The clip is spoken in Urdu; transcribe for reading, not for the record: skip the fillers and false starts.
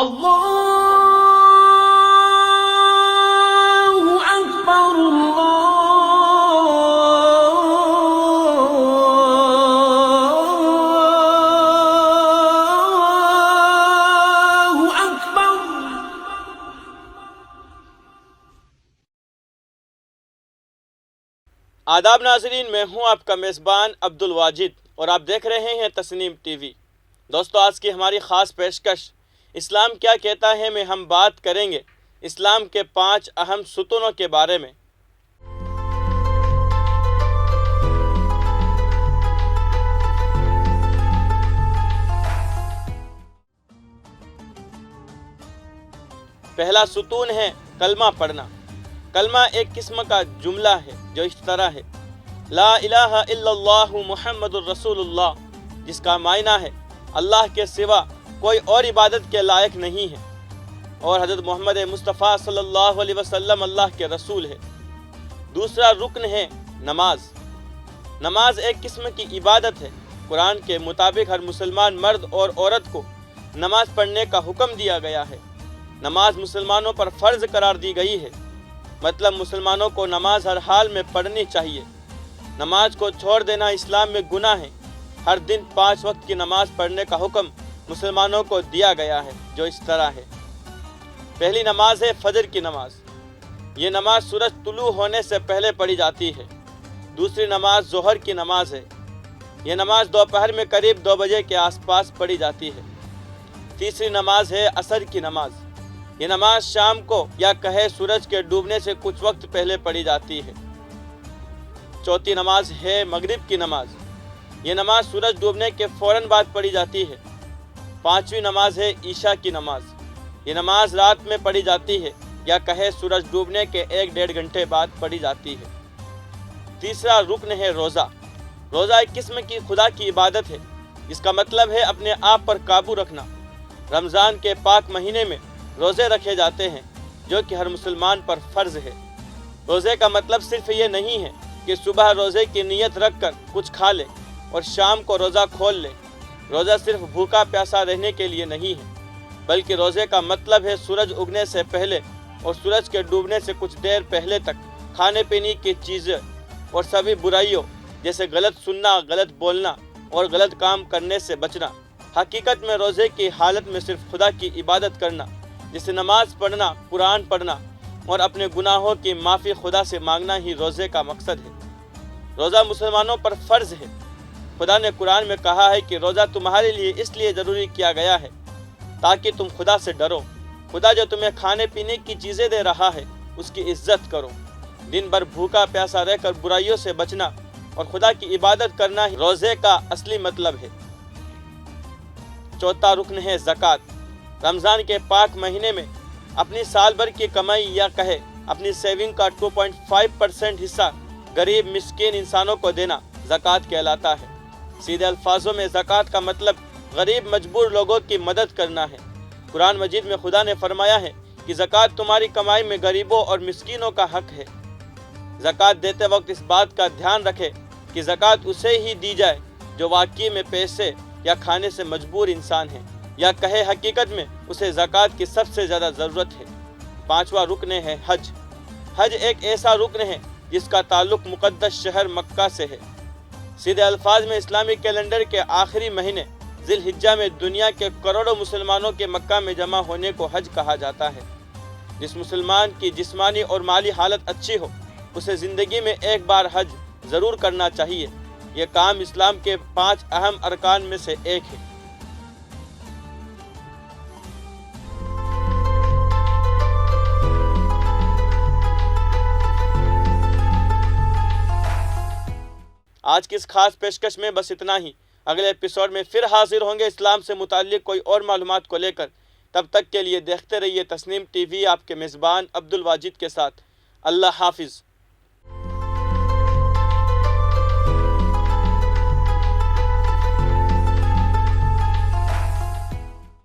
اللہ اکبر اللہ اکبر۔ آداب ناظرین، میں ہوں آپ کا میزبان عبد الواجد اور آپ دیکھ رہے ہیں تسنیم ٹی وی۔ دوستو، آج کی ہماری خاص پیشکش اسلام کیا کہتا ہے میں ہم بات کریں گے اسلام کے 5 اہم ستونوں کے بارے میں۔ پہلا ستون ہے کلمہ پڑھنا۔ کلمہ ایک قسم کا جملہ ہے جو اس طرح ہے: لا الہ الا اللہ محمد الرسول اللہ، جس کا معنی ہے اللہ کے سوا کوئی اور عبادت کے لائق نہیں ہے اور حضرت محمد مصطفیٰ صلی اللہ علیہ وسلم اللہ کے رسول ہے۔ دوسرا رکن ہے نماز۔ نماز ایک قسم کی عبادت ہے۔ قرآن کے مطابق ہر مسلمان مرد اور عورت کو نماز پڑھنے کا حکم دیا گیا ہے۔ نماز مسلمانوں پر فرض قرار دی گئی ہے، مطلب مسلمانوں کو نماز ہر حال میں پڑھنی چاہیے۔ نماز کو چھوڑ دینا اسلام میں گناہ ہے۔ ہر دن 5 وقت کی نماز پڑھنے کا حکم مسلمانوں کو دیا گیا ہے، جو اس طرح ہے۔ پہلی نماز ہے فجر کی نماز۔ یہ نماز سورج طلوع ہونے سے پہلے پڑھی جاتی ہے۔ دوسری نماز ظہر کی نماز ہے۔ یہ نماز دوپہر میں قریب 2 بجے کے آس پاس پڑھی جاتی ہے۔ تیسری نماز ہے عصر کی نماز۔ یہ نماز شام کو یا کہے سورج کے ڈوبنے سے کچھ وقت پہلے پڑھی جاتی ہے۔ چوتھی نماز ہے مغرب کی نماز۔ یہ نماز سورج ڈوبنے کے فوراً بعد پڑھی جاتی ہے۔ پانچویں نماز ہے عشاء کی نماز۔ یہ نماز رات میں پڑھی جاتی ہے یا کہے سورج ڈوبنے کے 1-1.5 گھنٹے بعد پڑھی جاتی ہے۔ تیسرا رکن ہے روزہ۔ روزہ ایک قسم کی خدا کی عبادت ہے، جس کا مطلب ہے اپنے آپ پر قابو رکھنا۔ رمضان کے پاک مہینے میں روزے رکھے جاتے ہیں، جو کہ ہر مسلمان پر فرض ہے۔ روزے کا مطلب صرف یہ نہیں ہے کہ صبح روزے کی نیت رکھ کر کچھ کھا لے اور شام کو روزہ کھول لے۔ روزہ صرف بھوکا پیاسا رہنے کے لیے نہیں ہے، بلکہ روزے کا مطلب ہے سورج اگنے سے پہلے اور سورج کے ڈوبنے سے کچھ دیر پہلے تک کھانے پینے کی چیزیں اور سبھی برائیوں جیسے غلط سننا، غلط بولنا اور غلط کام کرنے سے بچنا۔ حقیقت میں روزے کی حالت میں صرف خدا کی عبادت کرنا، جسے نماز پڑھنا، قرآن پڑھنا اور اپنے گناہوں کی معافی خدا سے مانگنا ہی روزے کا مقصد ہے۔ روزہ مسلمانوں پر فرض ہے۔ خدا نے قرآن میں کہا ہے کہ روزہ تمہارے لیے اس لیے ضروری کیا گیا ہے تاکہ تم خدا سے ڈرو۔ خدا جو تمہیں کھانے پینے کی چیزیں دے رہا ہے، اس کی عزت کرو۔ دن بھر بھوکا پیاسا رہ کر برائیوں سے بچنا اور خدا کی عبادت کرنا ہی روزے کا اصلی مطلب ہے۔ چوتھا رکن ہے زکوٰۃ۔ رمضان کے پاک مہینے میں اپنی سال بھر کی کمائی یا کہے اپنی سیونگ کا 2.5% حصہ غریب مسکین انسانوں کو دینا زکوٰۃ کہلاتا ہے۔ سیدھے الفاظوں میں زکوٰۃ کا مطلب غریب مجبور لوگوں کی مدد کرنا ہے۔ قرآن مجید میں خدا نے فرمایا ہے کہ زکوٰۃ تمہاری کمائی میں غریبوں اور مسکینوں کا حق ہے۔ زکوٰۃ دیتے وقت اس بات کا دھیان رکھے کہ زکوٰۃ اسے ہی دی جائے جو واقعی میں پیسے یا کھانے سے مجبور انسان ہے، یا کہے حقیقت میں اسے زکوٰۃ کی سب سے زیادہ ضرورت ہے۔ پانچواں رکن ہے حج۔ حج ایک ایسا رکن ہے جس کا تعلق مقدس شہر مکہ سے ہے۔ سیدھے الفاظ میں اسلامی کیلنڈر کے آخری مہینے ذی الحجہ میں دنیا کے کروڑوں مسلمانوں کے مکہ میں جمع ہونے کو حج کہا جاتا ہے۔ جس مسلمان کی جسمانی اور مالی حالت اچھی ہو، اسے زندگی میں ایک بار حج ضرور کرنا چاہیے۔ یہ کام اسلام کے 5 اہم ارکان میں سے ایک ہے۔ آج کی اس خاص پیشکش میں بس اتنا ہی۔ اگلے ایپیسوڈ میں پھر حاضر ہوں گے اسلام سے متعلق کوئی اور معلومات کو لے کر۔ تب تک کے لیے دیکھتے رہیے تسنیم ٹی وی، آپ کے میزبان عبد الواجد کے ساتھ۔ اللہ حافظ۔